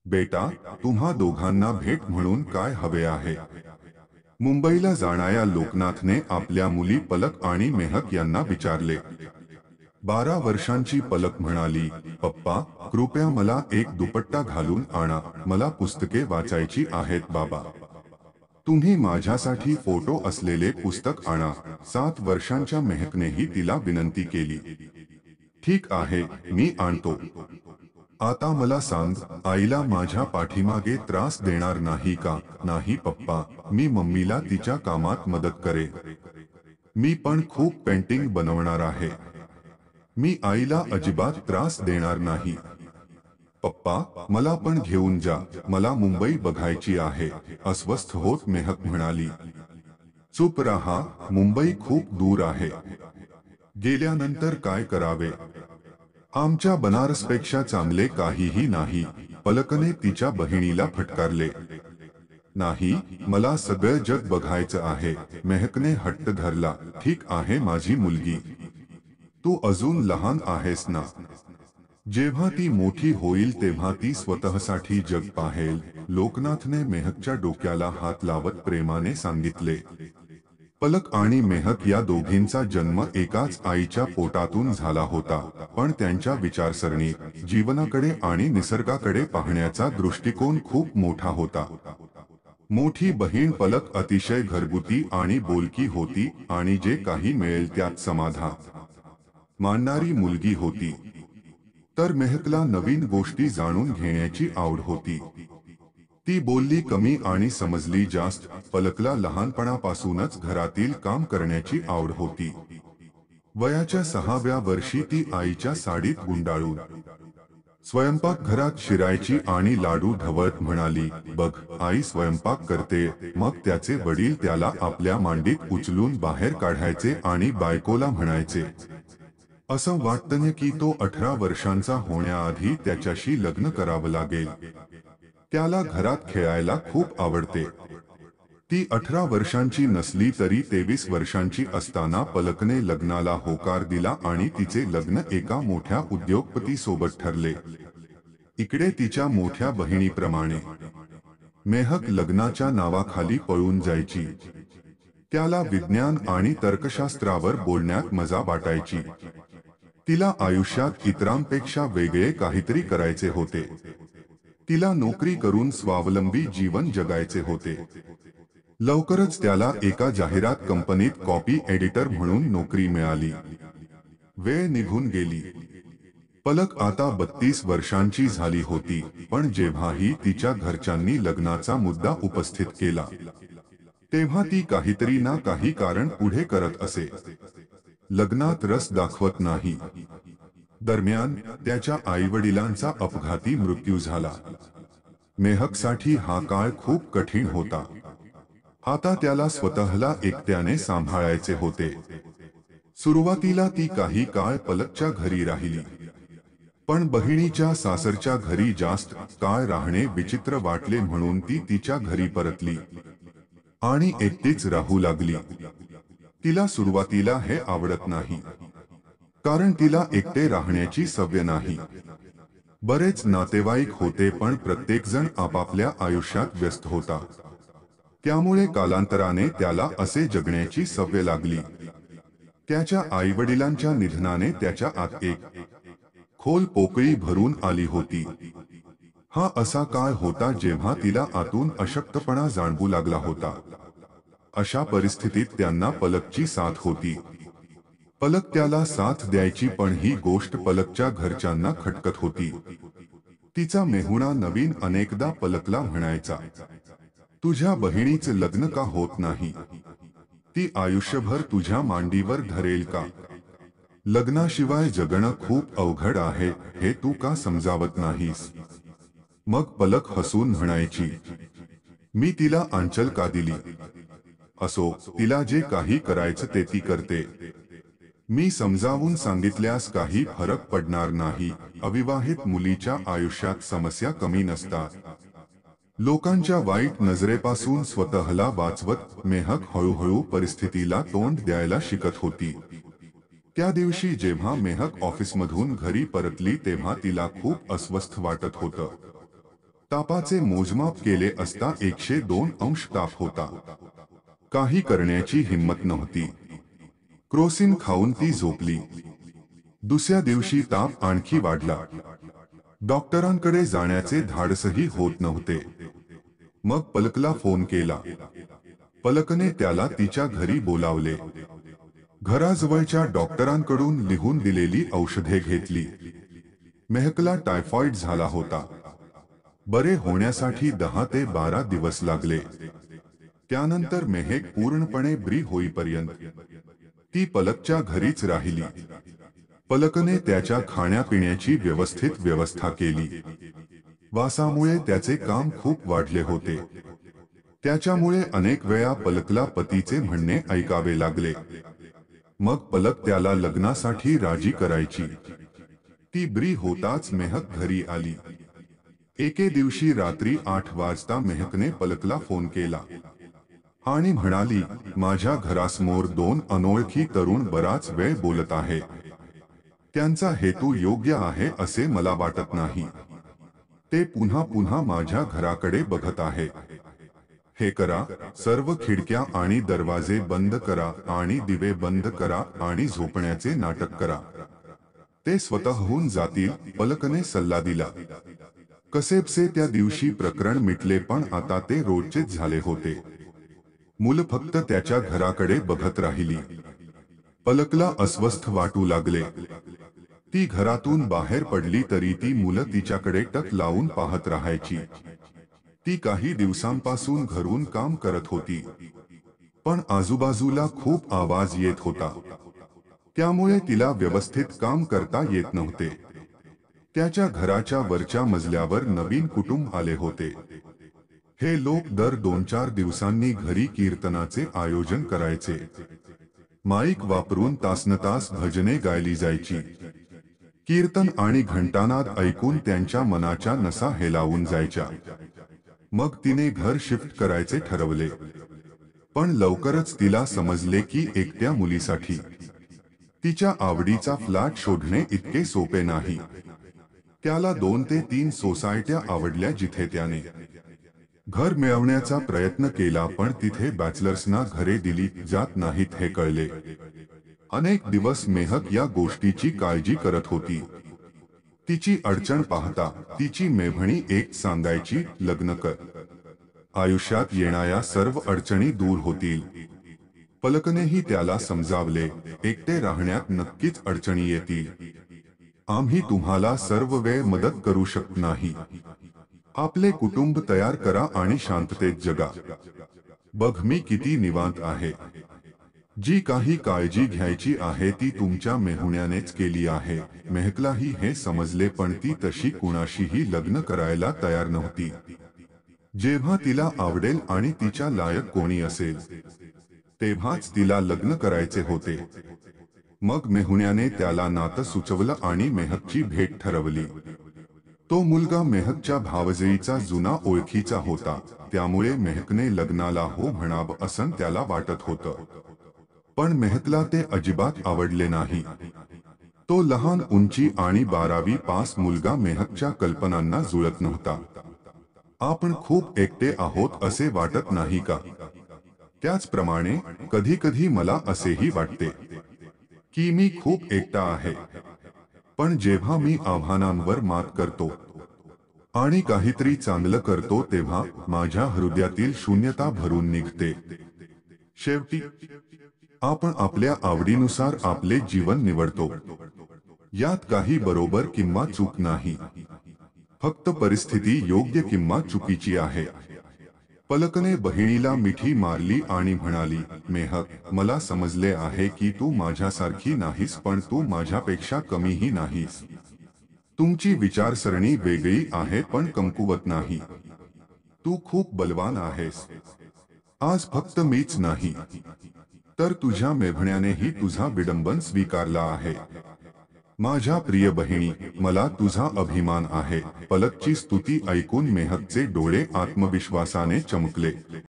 बेटा, तुम्हा दोघांना भेट म्हणून काय हवे आहे? मुंबईला जाणाऱ्या लोकनाथने आपल्या मुली पलक आणि मेहक यांना विचारले. 12 वर्षांची पलक म्हणाली, पप्पा, कृपया मला एक दुपट्टा घालून आणा, मला पुस्तके वाचायची आहेत बाबा. तुम्ही माझ्यासाठी फोटो असलेले पुस्तक आणा. 7 वर्षांच्या मेहकनेही तिला विनंती केली. ठीक आहे, मी आणतो. आता मला सांग, आईला माझ्या पाठीमागे त्रास देणार नाही का? नाही पप्पा, मी मम्मीला तिच्या कामात मदत करेन. मी पण खूप पेंटिंग बनवणार आहे. मी आईला अजिबात त्रास देणार नाही. पप्पा, मला पण घेऊन जा, मला मुंबई बघायची आहे, अस्वस्थ होत मेहक म्हणाली. चुप रहा, मुंबई खूप दूर आहे. गेल्यानंतर काय करावे? आमच्या बनारसपेक्षा चांगले काहीही नाही, पलकने तिच्या बहिणीला फटकारले. नाही, मला सगळं जग बघायचं आहे, मेहकने हट्ट धरला. ठीक आहे माझी मुलगी, तू अजून लहान आहेस ना. जेव्हा ती मोठी होईल तेव्हा ती स्वतःसाठी जग पाहेल, लोकनाथने मेहकच्या डोक्याला हात लावत प्रेमाने सांगितले. पलक आणि मेहक या दोघींचा जन्म एकाच आईच्या पोटातून झाला होता, पण त्यांच्या विचारसरणीत, जीवनाकडे आणि निसर्गाकडे पाहण्याचा दृष्टिकोन खूप मोठा होता. मोठी बहीण पलक अतिशय घरगुती आणि बोलकी होती आणि जे काही मिळेल त्यात समाधान मानणारी मुलगी होती. तर मेहकला नवीन गोष्टी जाणून घेण्याची आवड होती. ती बोलली कमी आणि समजली जास्त. पलकला लहानपणापासूनच घरातील काम करण्याची आवड होती. वयाच्या 6व्या वर्षी ती आईच्या साडीत गुंडाळून स्वयंपाकघरात शिरायची आणि लाडू ढवळत म्हणाली, बघ आई स्वयंपाक करते. मग त्याचे वडील त्याला आपल्या मांडीत उचलून बाहेर काढायचे आणि बायकोला म्हणायचे, असं वाटतं की तो 18 वर्षांचा होण्याआधी त्याच्याशी लग्न करावं लागेल. त्याला घरात खेळायला खूप आवडते. ती 18 वर्षांची नसली तरी 23 वर्षांची असताना पलकने लग्नाला होकार दिला आणि तिचे लग्न एका मोठ्या उद्योगपती सोबत ठरले. इकडे तिच्या मोठ्या बहिणीप्रमाणे मेहक लग्नाच्या नावाखाली पळून जायची. त्याला विज्ञान आणि तर्कशास्त्रावर बोलण्यात मजा वाटायची. तिला आयुष्यात इतरांपेक्षा वेगळे काहीतरी करायचे होते. तिला नोकरी करून स्वावलंबी जीवन जगायचे होते. लवकरच त्याला एका जाहिरात कंपनीत कॉपी एडिटर म्हणून नोकरी मिळाली. वेळ निघून गेली. पलक आता 32 वर्षांची झाली होती, पण जेव्हाही तिच्या घरच्यांनी लग्नाचा मुद्दा उपस्थित केला, तेव्हा ती काहीतरी ना काही कारण पुढे करत असे. लग्नात रस दाखवत नाही. दरम्यान त्याच्या आईवडिलांचा अपघाती मृत्यू झाला. मेहकसाठी हा काळ खूप कठीण होता. आता त्याला स्वतःला एकट्याने सांभाळायचे होते. सुरुवातीला ती काही काळ पलकच्या घरी राहिली, पण बहिणीच्या सासरच्या घरी जास्त काळ राहणे विचित्र वाटले म्हणून ती तिच्या घरी परतली आणि एकटीच राहू लागली. तिला सुरुवातीला हे आवडत नाही, कारण तिला एकटे राहण्याची सवय नाही. बरेच नातेवाईक होते पण प्रत्येकजण आपापल्या आयुष्यात व्यस्त होता. त्यामुळे कालांतराने त्याला असे जगण्याची सवय लागली. त्याच्या आईवडिलांच्या निधनाने त्याच्या आत एक खोल पोकळी भरून आली होती. हा असा काळ होता जेव्हा तिला आतून अशक्तपणा जाणवू लागला होता. अशा परिस्थितीत त्यांना पलकची साथ होती. पलक त्याला साथ द्यायची पण ही गोष्ट पलकच्या घरच्यांना खटकत होती. तिचा मेहुणा नवीन अनेकदा पलकला म्हणायचा, तुझ्या बहिणीचं लग्न का होत नाही? ती आयुष्यभर तुझ्या मांडीवर धरेल का? लग्नाशिवाय जगणं खूप अवघड आहे, हे तू का समजावत नाहीस? मग पलक हसून म्हणायची, मी तिला आंचल का दिली? असो, तिला जे काही करायचं ते ती करते. मी समजावून सांगितल्यास काही फरक पडणार नाही. अविवाहित मुलीच्या आयुष्यात समस्या कमी नसतात. लोकांच्या वाईट नजरेपासून स्वतःला वाचवत मेहक हळूहळू परिस्थितीला तोंड द्यायला शिकत होती. त्या दिवशी जेव्हा मेहक ऑफिसमधून घरी परतली तेव्हा तिला खूप अस्वस्थ वाटत होतं. तापाचे मोजमाप केले असता 102 अंश ताप होता. काही करण्याची हिंमत नव्हती. क्रोसिन खाऊन ती झोपली. दुसऱ्या दिवशी ताप आणखी वाढला. डॉक्टरांकडे जाण्याचे धाडसही होत नव्हते. मग पलकला फोन केला. पलकने त्याला तिच्या घरी बोलावले. घराजवळच्या डॉक्टरांकडून लिहून दिलेली औषधे घेतली. मेहकला टायफॉइड झाला होता. बरे होण्यासाठी 10 ते 12 दिवस लागले. त्यानंतर मेहक पूर्णपणे बरी होईपर्यंत ती पलकच्या घरीच राहिली. पलकने त्याच्या खाण्यापिण्याची व्यवस्थित व्यवस्था केली. वासामुळे त्याचे काम खूप वाढले होते. त्याच्यामुळे अनेक वेळा पलकला पतीचे म्हणणे ऐकावे लागले. मग पलक त्याला लग्नासाठी राजी करायची. ती बरी होताच मेहक घरी आली. एके दिवशी रात्री 8 वाजता मेहकने पलकला फोन केला आणि म्हणाली, माझ्या घरासमोर 2 अनोळखी तरुण बराच वेळ बोलत आहे. त्यांचा हेतू योग्य आहे असे मला वाटत नाही. ते पुन्हा पुन्हा माझ्या घराकडे बघत आहे. हे करा, सर्व खिडक्या आणि दरवाजे बंद करा आणि दिवे बंद करा आणि झोपण्याचे नाटक करा. ते स्वतःहून जातील. पलकने सल्ला दिला. कसेबसे त्या दिवशी प्रकरण मिटले, पण आता ते रोजचेच झाले होते. मुलं फक्त त्याच्या घराकडे बघत राहिली. पलकला अस्वस्थ वाटू लागले. ती घरातून बाहेर पडली तरी ती मुलं तिच्याकडे टक लावून पाहत राहायची. ती काही दिवसांपासून घरून काम करत होती, पण आजूबाजूला खूप आवाज येत होता. त्यामुळे तिला व्यवस्थित काम करता येत नव्हते. त्याच्या घराच्या वरच्या मजल्यावर नवीन कुटुंब आले होते. हे लोक दर 2-4 दिवसांनी घरी कीर्तनाचे आयोजन करायचे. माईक वापरून तासनतास भजने गायली जायची. कीर्तन आणि घंटानाद ऐकून त्यांच्या मनाच्या नसा हेलावून जायच्या. मग तिने घर शिफ्ट करायचे ठरवले. पण लवकरच तिला समजले की एकट्या मुलीसाठी तिच्या आवडीचा फ्लॅट शोधणे इतके सोपे नाही. त्याला 2 ते 3 सोसायट्या आवडल्या जिथे त्याने घर मिळवण्याचा प्रयत्न केला, पण तिथे बॅचलर्सना घरे दिली जात नाहीत हे कळले. अनेक दिवस मेहक या गोष्टीची काळजी करत होती. तिची अडचण पाहता तिची मेभणी एक सांगायची, लग्न कर. आयुष्यात येणाऱ्या सर्व अडचणी दूर होतील. पलकनेही त्याला समजावले, एकटे राहण्यात नक्कीच अडचणी येतील. आम्ही तुम्हाला सर्व वेळ मदत करू शकत नाही. आपले कुटुंब तयार करा आणि शांततेत जगा. बघ मी किती निवांत आहे. जी काही काळजी घ्यायची आहे ती तुमच्या मेहुण्यानेच केली आहे. मेहकलाही हे समजले, पण ती तशी कुणाशीही लग्न करायला तयार नव्हती. जेव्हा तिला आवडेल आणि तिच्या लायक कोणी असेल तेव्हाच तिला लग्न करायचे होते. मग मेहुण्याने त्याला नातं सुचवलं आणि मेहकची भेट ठरवली. तो मुलगा मेहकच्या भावजईचा जुना ओळखीचा होता. त्यामुळे मेहकने लग्नाला हो म्हणावं असं त्याला वाटत होतं. पण मेहकला ते अजिबात आवडले नाही. तो लहान उंची आणि 12वी पास मुलगा मेहकच्या कल्पनांना जुळत नव्हता. आपण खूप एकटे आहोत असे वाटत नाही का? त्याचप्रमाणे कधी कधी मला असेही वाटते की मी खूप एकटा आहे. पण जेव्हा मी आव्हानांवर मात करतो आणि काहीतरी चांगलं करतो तेव्हा माझ्या हृदयातील शून्यता भरून निघते. शेवटी आपण आपल्या आवडीनुसार आपले जीवन निवडतो. यात काही बरोबर किंवा चूक नाही. फक्त परिस्थिती योग्य किंवा चुकीची आहे. पलकने बहिणीला मिठी मारली आणि म्हणाली, मेहक, मला समजले आहे की तू माझ्यासारखी नाहीस, पण तू माझ्यापेक्षा कमीही नाहीस. तुमची विचारसरणी वेगळी आहे पण कमकुवत नाही. तू खूप बलवान आहेस. आज फक्त मीच नाही तर तुझ्या मेभण्यानेही तुझा विडंबन स्वीकारला आहे. माझ्या प्रिय बहिणी, मला तुझा अभिमान आहे. पलकची स्तुती ऐकून मेहकचे डोळे आत्मविश्वासाने चमकले.